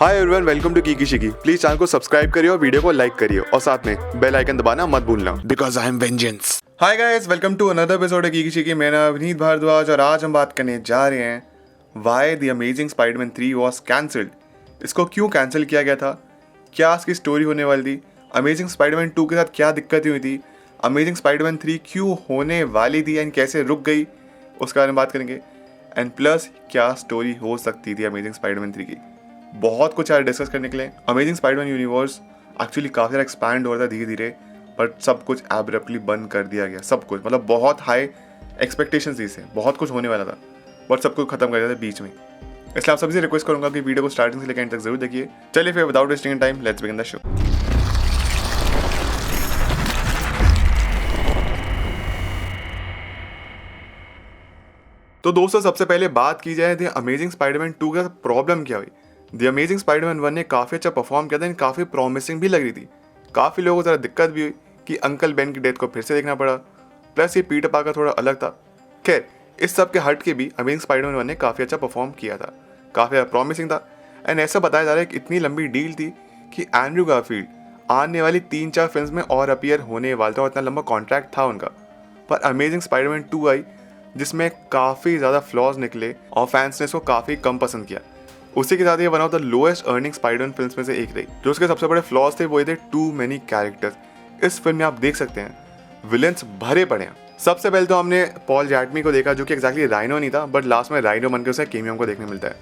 Hi everyone, welcome to Kiki Shiki. Please channel को subscribe करिए और वीडियो को लाइक करिए और साथ में बेल आइकन दबाना मत भूलना, because I am vengeance. Hi guys, welcome to another episode of Kiki Shiki. मेरा नाम अवनीत भारद्वाज और आज हम बात करने जा रहे हैं why the amazing Spiderman 3 was cancelled. इसको क्यों कैंसिल किया गया था, क्या इसकी स्टोरी होने वाली थी, अमेजिंग स्पाइडरमैन 2 के साथ क्या दिक्कतें हुई थी, अमेजिंग स्पाइडरमैन 3 क्यों होने वाली थी एंड कैसे रुक गई, उसके बारे में बात करेंगे। एंड प्लस क्या स्टोरी हो सकती थी अमेजिंग स्पाइडरमैन 3 की। बहुत कुछ आज डिस्कस करने के लिए। अमेजिंग स्पाइडरमैन यूनिवर्स एक्चुअली काफ़ी ज़्यादा एक्सपैंड हो रहा था धीरे धीरे, बट सब कुछ एब्रप्टली बंद कर दिया गया। सब कुछ मतलब बहुत हाई एक्सपेक्टेशंस थी, इससे बहुत कुछ होने वाला था, बट सब कुछ खत्म कर दिया था बीच में। इसलिए आप सभी से रिक्वेस्ट करूंगा कि वीडियो को स्टार्टिंग से लेकर एंड तक जरूर देखिए। चलिए फिर without wasting time let's begin the show. तो दोस्तों, सबसे पहले बात की जाए द अमेजिंग स्पाइडरमैन 2 का प्रॉब्लम क्या हुई। द अमेजिंग स्पाइडरमैन 1 ने काफ़ी अच्छा परफॉर्म किया था, काफ़ी प्रॉमिसिंग भी लग रही थी। काफ़ी लोगों को ज़रा दिक्कत भी हुई कि अंकल बेन की डेथ को फिर से देखना पड़ा, प्लस ये पीटर पार्कर थोड़ा अलग था। खैर, इस सब के हट के भी अमेजिंग स्पाइडरमैन 1 ने काफ़ी अच्छा परफॉर्म किया था, काफ़ी प्रॉमिसिंग था। एंड ऐसा बताया जा रहा है कि इतनी लंबी डील थी कि एंड्रयू गारफील्ड आने वाली 3-4 फिल्म में और अपीयर होने वाला था और इतना लंबा कॉन्ट्रैक्ट था उनका। पर अमेजिंग स्पाइडरमैन 2 आई जिसमें काफ़ी ज़्यादा फ्लॉज निकले और फैंस ने इसको काफ़ी कम पसंद किया। उसी के साथ ये one of the lowest earning Spiderman film में से एक रही। जो उसके सबसे बड़े फ्लॉज थे वो ये थे टू मेनी कैरेक्टर्स। इस फिल्म में आप देख सकते हैं विलेंस भरे पड़े हैं। सबसे पहले तो हमने पॉल जैटमी को देखा, जो कि एक्जैक्टली राइनो नहीं था, बट लास्ट में राइनो बनकर उसे केमियो हमको देखने मिलता है।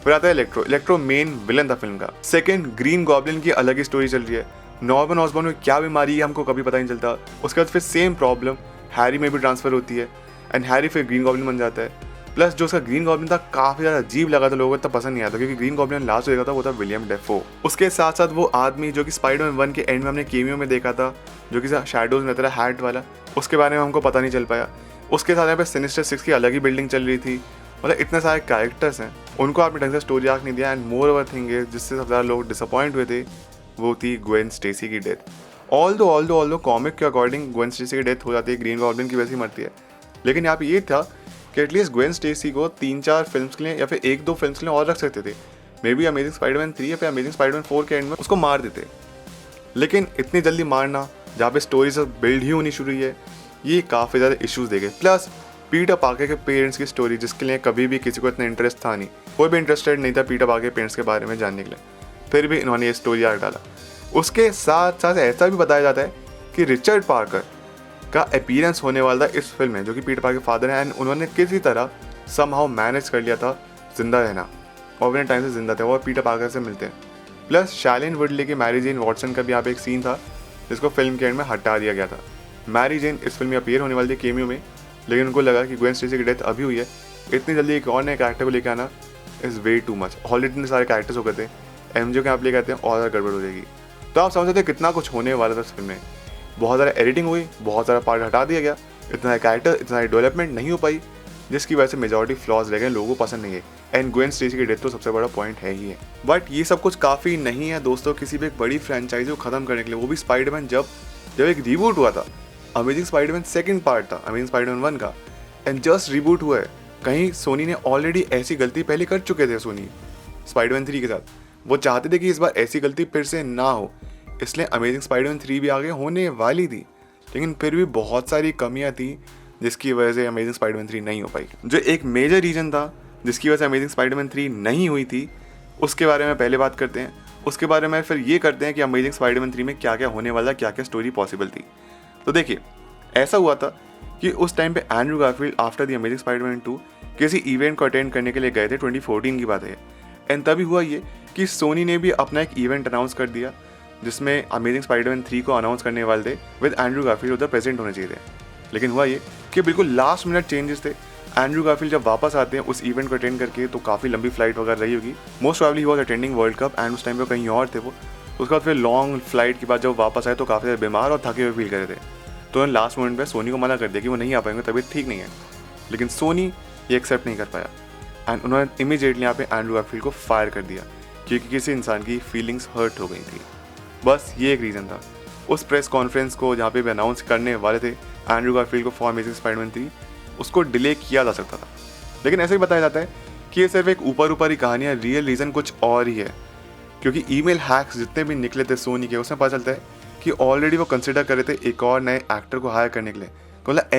फिर आता है इलेक्ट्रो मेन विलन था फिल्म का। सेकंड, ग्रीन गॉब्लिन की अलग ही स्टोरी चल रही है। नॉर्मन ऑसबॉर्न में क्या बीमारी है हमको कभी पता नहीं चलता। उसके बाद फिर सेम प्रॉब्लम हैरी में भी ट्रांसफर होती है एंड हैरी फिर ग्रीन गॉब्लिन बन जाता है। प्लस जो उसका ग्रीन गॉब्लिन था काफ़ी ज़्यादा अजीब लगा था, लोगों को इतना पसंद नहीं आता, क्योंकि ग्रीन गॉब्लिन लास्ट देखा था वो था विलियम डेफो। उसके साथ साथ वो आदमी जो कि स्पाइडरमैन 1 के एंड में हमने केमियो में देखा था, जो कि शैडोज में था हैट वाला, उसके बारे में हमको पता नहीं चल पाया। उसके साथ यहाँ पे सिनिस्टर 6 की अलग ही बिल्डिंग चल रही थी। मतलब इतने सारे कैरेक्टर्स हैं, उनको आपने ढंग से स्टोरी आर्क नहीं दिया। एंड मोर ओवर थिंग है जिससे सबसे ज़्यादा लोग डिसअपॉइंट हुए थे, वो थी ग्वेन स्टेसी की डेथ। ऑल दो कॉमिक के अकॉर्डिंग ग्वेन स्टेसी की डेथ हो जाती है, ग्रीन गॉब्लिन की वजह से मरती है। लेकिन यहाँ पे ये था कि एटलीस्ट ग्वेन स्टेसी को 3-4 फिल्म्स के लिए या फिर 1-2 फिल्म्स के लिए और रख सकते थे। मे बी अमेजिंग स्पाइडरमैन 3 या फिर अमेजिंग स्पाइडरमैन 4 के एंड में उसको मार देते। लेकिन इतनी जल्दी मारना, जहाँ पे स्टोरी से बिल्ड ही होनी शुरू हुई है, ये काफ़ी ज़्यादा इश्यूज देखे। प्लस पीटर पार्कर के पेरेंट्स की स्टोरी, जिसके लिए कभी भी किसी को इतना इंटरेस्ट था नहीं, कोई भी इंटरेस्टेड नहीं था पीटर पार्कर के पेरेंट्स के बारे में जानने के लिए, फिर भी इन्होंने ये स्टोरी आर्क डाला। उसके साथ साथ ऐसा भी बताया जाता है कि रिचर्ड पार्कर का अपीयरेंस होने वाला था इस फिल्म में, जो कि पीटर पार्कर के फादर हैं। एंड उन्होंने किसी तरह समहाउ मैनेज कर लिया था जिंदा रहना, और बिना टाइम से जिंदा थे और पीटर पार्कर से मिलते हैं। प्लस शाइलिन वुडले की मैरी जेन वॉटसन का भी यहाँ पे एक सीन था जिसको फिल्म के एंड में हटा दिया गया था। मैरी जेन इस फिल्म में अपीयर होने वाली थी केमियो में, लेकिन उनको लगा कि ग्वेन स्टेसी की डेथ अभी हुई है, इतनी जल्दी एक और नए कैरेक्टर को लेकर आना is way too much. Already इतने सारे कैरेक्टर्स हो गए थे, एमजे के आप ले कहते हैं और गड़बड़ हो जाएगी। तो आप समझते थे कितना कुछ होने वाला था इस फिल्म में। बहुत ज़्यादा एडिटिंग हुई, बहुत सारा पार्ट हटा दिया गया, इतना कैरेक्टर, इतना सारी डेवलपमेंट नहीं हो पाई, जिसकी वजह से मेजॉरिटी फ्लॉज रह गए, लोगों को पसंद नहीं है। एंड ग्वेन स्टेसी की डेथ तो सबसे बड़ा पॉइंट है ही है। बट ये सब कुछ काफ़ी नहीं है दोस्तों किसी भी एक बड़ी फ्रेंचाइजी को ख़त्म करने के लिए, वो भी स्पाइडरमैन। जब एक रिबूट हुआ था, अमेजिंग स्पाइडरमैन सेकंड पार्ट था अमेजिंग स्पाइडरमैन 1 का, एंड जस्ट रिबूट हुआ है। कहीं सोनी ने ऑलरेडी ऐसी गलती पहले कर चुके थे सोनी स्पाइडरमैन 3 के साथ, वो चाहते थे कि इस बार ऐसी गलती फिर से ना हो, इसलिए अमेजिंग स्पाइडरमैन 3 भी आगे होने वाली थी। लेकिन फिर भी बहुत सारी कमियां थी जिसकी वजह से अमेजिंग स्पाइडरमैन 3 नहीं हो पाई। जो एक मेजर रीज़न था जिसकी वजह से अमेजिंग स्पाइडरमैन 3 नहीं हुई थी, उसके बारे में पहले बात करते हैं। उसके बारे में फिर ये करते हैं कि अमेजिंग स्पाइडरमैन 3 में क्या क्या होने वाला, क्या क्या स्टोरी पॉसिबल थी। तो देखिए, ऐसा हुआ था कि उस टाइम पे Andrew Garfield after the amazing Spiderman 2 किसी इवेंट को अटेंड करने के लिए गए थे। 2014 की बात है। एंड तभी हुआ ये कि सोनी ने भी अपना एक इवेंट अनाउंस कर दिया, जिसमें अमेजिंग स्पाइडरमैन 3 को अनाउंस करने वाले थे विद एंड्रयू गारफील्ड उधर प्रेजेंट होने चाहिए थे। लेकिन हुआ ये कि बिल्कुल लास्ट मिनट चेंजेस थे। एंड्रयू गारफील्ड जब वापस आते हैं उस इवेंट को अटेंड करके, तो काफ़ी लंबी फ्लाइट वगैरह रही होगी, most probably he was attending world cup, and उस टाइम पे कहीं और थे वो। उसके बाद फिर लॉन्ग फ्लाइट के बाद जब वापस आए तो काफ़ी ज़्यादा बीमार और थके हुए फील कर रहे थे। तो उन्होंने लास्ट मोमेंट पे सोनी को मना कर दिया कि वो नहीं आ पाएंगे, तबीयत ठीक नहीं है। लेकिन सोनी ये एक्सेप्ट नहीं कर पाया एंड उन्होंने इमीडिएटली यहाँ पे एंड्रयू गारफील्ड को फायर कर दिया, क्योंकि किसी इंसान की फीलिंग्स हर्ट हो गई थी। बस ये एक रीज़न था। उस प्रेस कॉन्फ्रेंस को जहाँ पे भी अनाउंस करने वाले थे एंड्रयू गारफील्ड को फॉर अमेजिंग स्पाइडरमैन 3, उसको डिले किया जा सकता था। लेकिन ऐसे ही बताया जाता है कि ये सिर्फ एक ऊपर ही कहानी है, रियल रीज़न कुछ और ही है। क्योंकि ईमेल हैक्स जितने भी निकले थे सोनी के, उसमें पता चलता है कि ऑलरेडी वो कंसिडर कर रहे थे एक और नए एक्टर को हायर करने के लिए। मतलब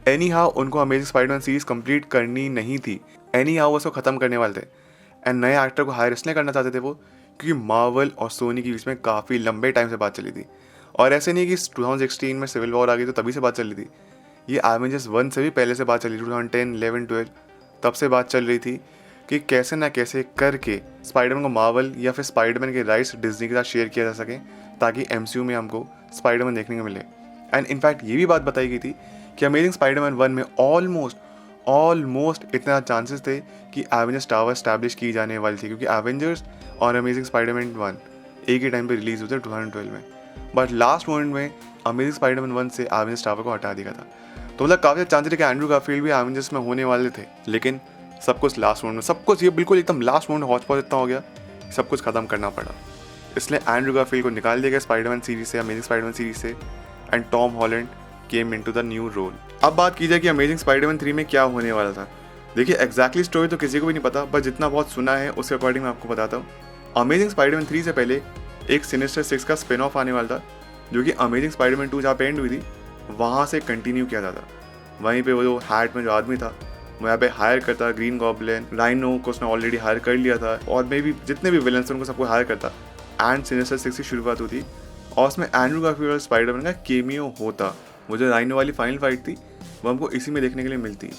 एनी हाउ उनको अमेजिंग स्पाइडरमैन सीरीज कंप्लीट करनी नहीं थी, एनी हाउ उसको ख़त्म करने वाले थे। एंड नए एक्टर को हायर इसलिए करना चाहते थे वो क्योंकि मार्वल और सोनी के बीच में काफ़ी लंबे टाइम से बात चली थी। और ऐसे नहीं कि 2016 में सिविल वॉर आ गई तो तभी से बात चली थी, ये एवेंजर्स 1 से भी पहले से बात चली थी। 2010, 11, 12 तब से बात चल रही थी कि कैसे ना कैसे करके स्पाइडरमैन को मार्वल या फिर स्पाइडरमैन के राइट्स डिज्नी के साथ शेयर किया जा सके ताकि MCU में हमको स्पाइडरमैन देखने को मिले। एंड इनफैक्ट ये भी बात बताई गई थी कि अमेजिंग स्पाइडरमैन 1 में ऑलमोस्ट इतना चांसेस थे कि एवेंजर्स टावर स्टैब्लिश की जाने वाली थी, क्योंकि एवेंजर्स और अमेजिंग स्पाइडरमैन 1 एक ही टाइम पे रिलीज हुए थे 2012 में। बट लास्ट मोमेंट में अमेजिंग स्पाइडरमैन 1 से एवेंजर्स टावर को हटा दिया था। तो मतलब काफ़ी चांसेस थे कि एंड्रू गारफील्ड भी एवेंजर्स में होने वाले थे, लेकिन सब कुछ लास्ट मोमेंट में, सब कुछ ये बिल्कुल एकदम लास्ट मोमेंट हॉट पॉट इतना हो गया, सब कुछ खत्म करना पड़ा। इसलिए एंड्रू गारफील्ड को निकाल दिया गया स्पाइडरमैन सीरीज से, अमेजिंग स्पाइडरमैन सीरीज से, and Tom Holland came into the new role. अब बात की जाए कि अमेजिंग स्पाइडरमैन 3 में क्या होने वाला था। देखिए एग्जैक्टली स्टोरी तो किसी को भी नहीं पता, बट जितना बहुत सुना है उसके अकॉर्डिंग मैं आपको बताता हूँ। अमेजिंग स्पाइडरमैन 3 से पहले एक सिनिस्टर 6 का स्पिन ऑफ आने वाला था, जो कि अमेजिंग स्पाइडरमैन 2 जहाँ पे एंड हुई थी वहाँ से कंटिन्यू किया जाता। वहीं पे वो जो हैट में जो आदमी था वो यहाँ पे हायर करता, ग्रीन गॉब्लिन, राइनो को उसने ऑलरेडी हायर कर लिया था, और मे भी जितने भी विलन्स थे उनको सबको हायर करता। एंड सिनिस्टर 6 की शुरुआत होती और उसमें एंड्रू गारफील्ड और स्पाइडरमैन का केमियो होता। वो जो राइनो वाली फाइनल फाइट थी वो हमको इसी में देखने के लिए मिलती,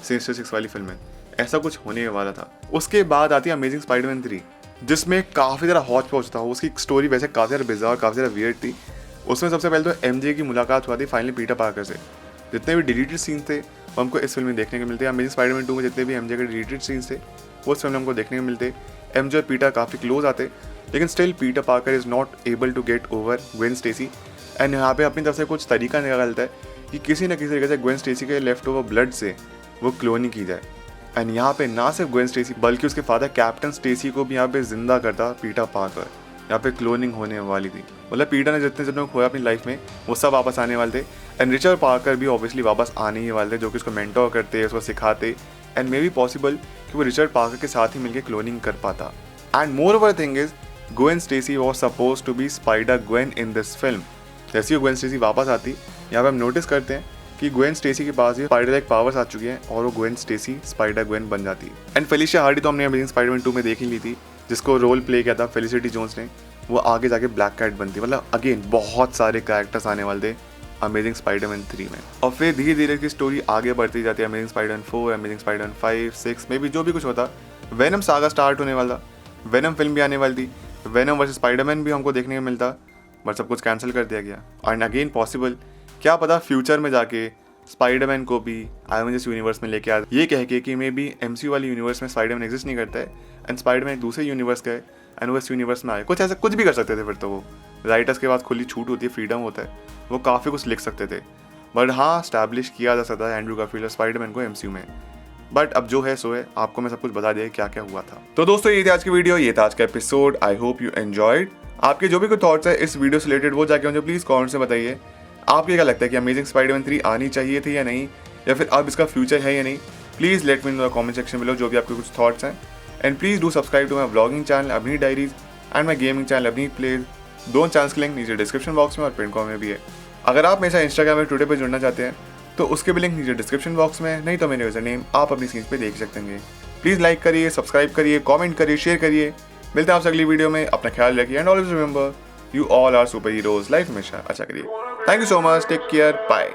सिनिस्टर 6 वाली फिल्म में। ऐसा कुछ होने वाला था। उसके बाद आती है अमेजिंग स्पाइडरमैन 3, जिसमें काफ़ी ज़्यादा हॉच पॉच था। उसकी स्टोरी वैसे काफ़ी ज़्यादा बिज़ार, काफ़ी ज़्यादा वियर्ड थी। उसमें सबसे पहले तो MJ की मुलाकात हुआ थी फाइनली पीटर पार्कर से। जितने भी डिलीटेड सीन्स थे वो हमको इस फिल्म में देखने को मिलते हैं। अमेजिंग स्पाइडरमैन 2 में जितने भी MJ के डिलीटेड सीन्स थे वो इस फिल्म में हमको देखने को मिलते। MJ और पीटर काफ़ी क्लोज आते, लेकिन still Peter Parker is not able to get over Gwen Stacy. And यहाँ पे अपनी तरफ से कुछ तरीका निकालता है कि किसी न किसी तरीके से ग्वेन स्टेसी के लेफ्ट ओवर ब्लड से वो क्लोनिंग की जाए। एंड यहाँ पे ना सिर्फ ग्वेन स्टेसी बल्कि उसके फादर कैप्टन स्टेसी को भी यहाँ पे जिंदा करता पीटर पार्कर। यहाँ पे क्लोनिंग होने वाली थी। मतलब पीटर ने जितने जनों को खोया अपनी लाइफ में वो सब वापस आने वाले थे। एंड रिचर्ड पार्कर भी ऑब्वियसली वापस आने ही वाले थे, जो कि उसको मेंटोर करते, उसको सिखाते। एंड मे बी पॉसिबल कि वो रिचर्ड पार्कर के साथ ही मिलकर क्लोनिंग कर पाता। And moreover thing is Gwen Stacy was suppose to be Spider Gwen in this film. जैसे ही ग्वेन स्टेसी वापस आती, यहाँ पे हम नोटिस करते हैं कि ग्वेन स्टेसी के पास ये स्पाइडर लाइक पावर्स आ चुकी हैं और वो ग्वेन स्टेसी स्पाइडर ग्वेन बन जाती है। एंड फेलिशिया हार्डी तो हमने अमेजिंग स्पाइडरमैन 2 में देख ही ली थी, जिसको रोल प्ले किया था फेलिसिटी जोन्स ने। वो आगे जाके ब्लैक कैट बनती। मतलब अगेन बहुत सारे कैरेक्टर्स आने वाले थे अमेजिंग स्पाइडरमैन 3 में। और फिर धीरे धीरे की स्टोरी आगे बढ़ती जाती है। अमेजिंग स्पाइडरमैन 4, अमेजिंग स्पाइडरमैन 5, 6 में भी जो भी कुछ होता, वेनम सागा स्टार्ट होने वाला, वेनम फिल्म भी आने वाली थी, वेनम वर्सेस स्पाइडरमैन भी हमको देखने को मिलता, बट सब कुछ कैंसिल कर दिया गया। एंड अगेन पॉसिबल, क्या पता फ्यूचर में जाके स्पाइडरमैन को भी एवेंजर्स यूनिवर्स में लेके आ, ये कह के कि मे बी MCU वाली यूनिवर्स में स्पाइडरमैन एग्जिस्ट नहीं करता है एंड स्पाइडरमैन एक दूसरे यूनिवर्स का है एंड वो इस यूनिवर्स में आए। कुछ ऐसा कुछ भी कर सकते थे। फिर तो वो राइटर्स के पास खुली छूट होती है, फ्रीडम होता है, वो काफ़ी कुछ लिख सकते थे। बट हाँ, स्टैब्लिश किया जा सकता है एंड्रू गारफील्ड और स्पाइडरमैन को MCU में। बट अब जो है सो है, आपको मैं सब कुछ बता दिया क्या क्या हुआ था। तो दोस्तों ये थी आज की वीडियो, ये था आज का episode. I hope you enjoyed. आपके जो भी कोई थॉट्स है इस वीडियो से रिलेटेड वो जाके मुझे प्लीज़ कमेंट से बताइए। आपको क्या लगता है कि अमेजिंग स्पाइडरमैन 3 आनी चाहिए थी या नहीं, या फिर अब इसका फ्यूचर है या नहीं? Please let me know the comment section below जो भी आपके कुछ थॉट्स हैं। And please do subscribe to my vlogging channel Abhineet diaries and my gaming channel Abhineet plays. दोनों चैनल्स के लिंक नीचे डिस्क्रिप्शन बॉक्स में और पिन कॉमेंट में भी है। अगर आप मेरे साथ इंस्टाग्राम में टुडे पर जुड़ना चाहते हैं तो उसके भी लिंक नीचे डिस्क्रिप्शन बॉक्स में, नहीं तो मेरे यूजर नेम आप अपनी स्क्रीन पे देख सकते हैं। प्लीज़ लाइक करिए, सब्सक्राइब करिए, कमेंट करिए, शेयर करिए। मिलते हैं आपसे अगली वीडियो में। अपना ख्याल रखिए and always remember you all are super heroes. Life हमेशा अच्छा करिए। Thank you so much, take care, bye.